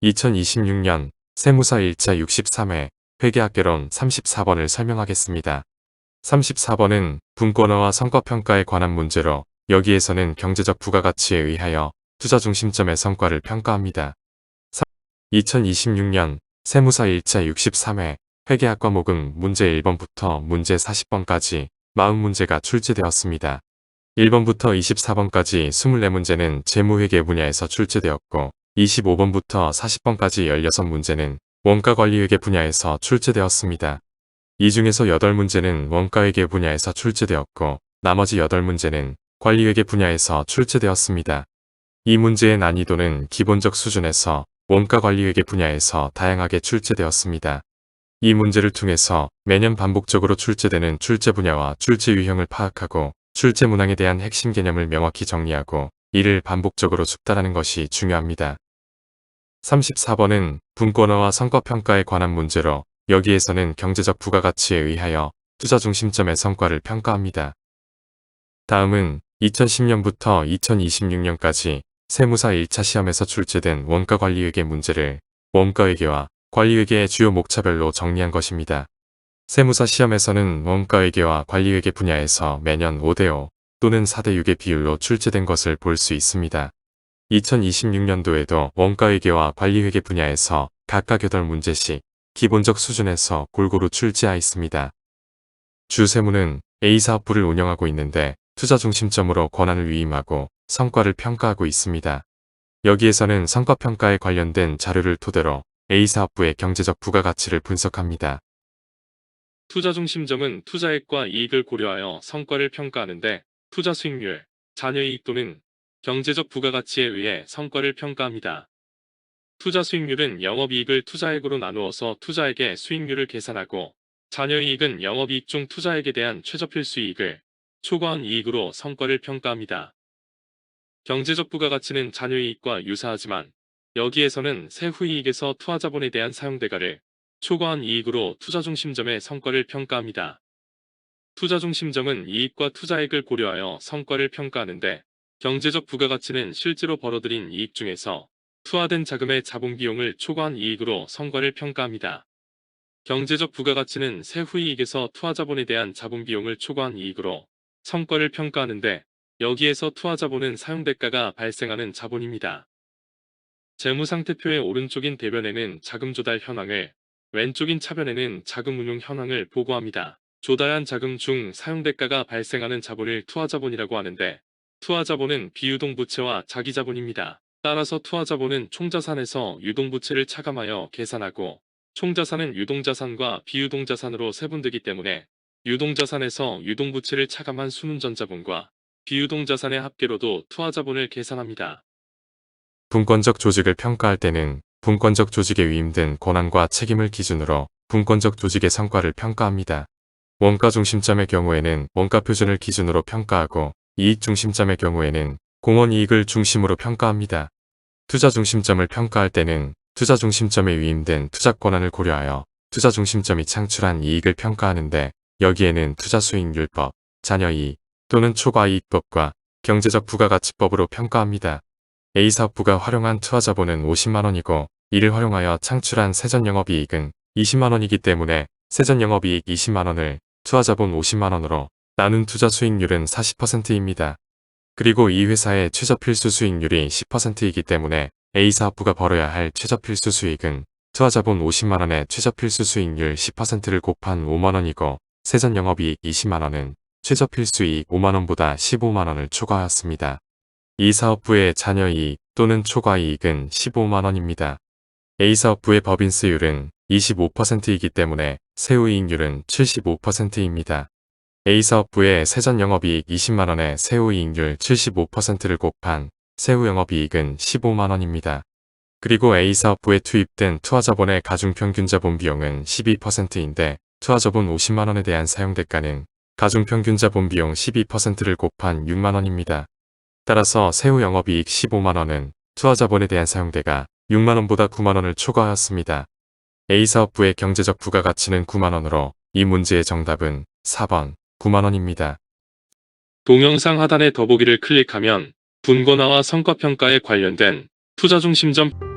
2026년 세무사 1차 63회 회계학개론 34번을 설명하겠습니다. 34번은 분권화와 성과평가에 관한 문제로 여기에서는 경제적 부가가치에 의하여 투자 중심점의 성과를 평가합니다. 2026년 세무사 1차 63회 회계학 과목은 문제 1번부터 문제 40번까지 40문제가 출제되었습니다. 1번부터 24번까지 24문제는 재무회계 분야에서 출제되었고 25번부터 40번까지 16문제는 원가관리회계 분야에서 출제되었습니다. 이 중에서 8문제는 원가회계 분야에서 출제되었고 나머지 8문제는 관리회계 분야에서 출제되었습니다. 이 문제의 난이도는 기본적 수준에서 원가관리회계 분야에서 다양하게 출제되었습니다. 이 문제를 통해서 매년 반복적으로 출제되는 출제 분야와 출제 유형을 파악하고 출제 문항에 대한 핵심 개념을 명확히 정리하고 이를 반복적으로 숙달하는 것이 중요합니다. 34번은 분권화와 성과평가에 관한 문제로 여기에서는 경제적 부가가치에 의하여 투자 중심점의 성과를 평가합니다. 다음은 2010년부터 2026년까지 세무사 1차 시험에서 출제된 원가관리회계 문제를 원가회계와 관리회계의 주요 목차별로 정리한 것입니다. 세무사 시험에서는 원가회계와 관리회계 분야에서 매년 5대5 또는 4대6의 비율로 출제된 것을 볼 수 있습니다. 2026년도에도 원가회계와 관리회계 분야에서 각각 8문제씩 기본적 수준에서 골고루 출제하였습니다. 주세무는 A사업부를 운영하고 있는데 투자 중심점으로 권한을 위임하고 성과를 평가하고 있습니다. 여기에서는 성과평가에 관련된 자료를 토대로 A사업부의 경제적 부가가치를 분석합니다. 투자 중심점은 투자액과 이익을 고려하여 성과를 평가하는데 투자 수익률, 잔여이익 또는 경제적 부가가치에 의해 성과를 평가합니다. 투자 수익률은 영업이익을 투자액으로 나누어서 투자액의 수익률을 계산하고 잔여이익은 영업이익 중 투자액에 대한 최저필수이익을 초과한 이익으로 성과를 평가합니다. 경제적 부가가치는 잔여이익과 유사하지만 여기에서는 세후이익에서 투하자본에 대한 사용대가를 초과한 이익으로 투자 중심점의 성과를 평가합니다. 투자 중심점은 이익과 투자액을 고려하여 성과를 평가하는데 경제적 부가가치는 실제로 벌어들인 이익 중에서 투하된 자금의 자본비용을 초과한 이익으로 성과를 평가합니다. 경제적 부가가치는 세후이익에서 투하자본에 대한 자본비용을 초과한 이익으로 성과를 평가하는데 여기에서 투하자본은 사용대가가 발생하는 자본입니다. 재무상태표의 오른쪽인 대변에는 자금 조달 현황을, 왼쪽인 차변에는 자금 운용 현황을 보고합니다. 조달한 자금 중 사용대가가 발생하는 자본을 투하자본이라고 하는데 투하자본은 비유동부채와 자기자본입니다. 따라서 투하자본은 총자산에서 유동부채를 차감하여 계산하고 총자산은 유동자산과 비유동자산으로 세분되기 때문에 유동자산에서 유동부채를 차감한 순운전자본과 비유동자산의 합계로도 투하자본을 계산합니다. 분권적 조직을 평가할 때는 분권적 조직에 위임된 권한과 책임을 기준으로 분권적 조직의 성과를 평가합니다. 원가 중심점의 경우에는 원가 표준을 기준으로 평가하고 이익 중심점의 경우에는 공헌이익을 중심으로 평가합니다. 투자 중심점을 평가할 때는 투자 중심점에 위임된 투자 권한을 고려하여 투자 중심점이 창출한 이익을 평가하는데 여기에는 투자수익률법, 잔여이익 또는 초과이익법과 경제적 부가가치법으로 평가합니다. A사업부가 활용한 투하자본은 50만원이고 이를 활용하여 창출한 세전영업이익은 20만원이기 때문에 세전영업이익 20만원을 투하자본 50만원으로 나눈 투자수익률은 40%입니다. 그리고 이 회사의 최저필수 수익률이 10%이기 때문에 A사업부가 벌어야 할 최저필수 수익은 투하자본 50만원의 최저필수 수익률 10%를 곱한 5만원이고 세전영업이익 20만원은 최저필수이익 5만원보다 15만원을 초과하였습니다. 이 사업부의 잔여이익 또는 초과이익은 15만원입니다. A사업부의 법인세율은 25%이기 때문에 세후이익률은 75%입니다. A사업부의 세전영업이익 20만원의 세후이익률 75%를 곱한 세후영업이익은 15만원입니다. 그리고 A사업부에 투입된 투하자본의 가중평균자본 비용은 12%인데 투하자본 50만원에 대한 사용대가는 가중평균자본 비용 12%를 곱한 6만원입니다. 따라서 세후영업이익 15만원은 투하자본에 대한 사용대가 6만원보다 9만원을 초과하였습니다. A사업부의 경제적 부가가치는 9만원으로 이 문제의 정답은 4번 9만원입니다. 동영상 하단의 더보기를 클릭하면 분권화와 성과평가에 관련된 투자 중심점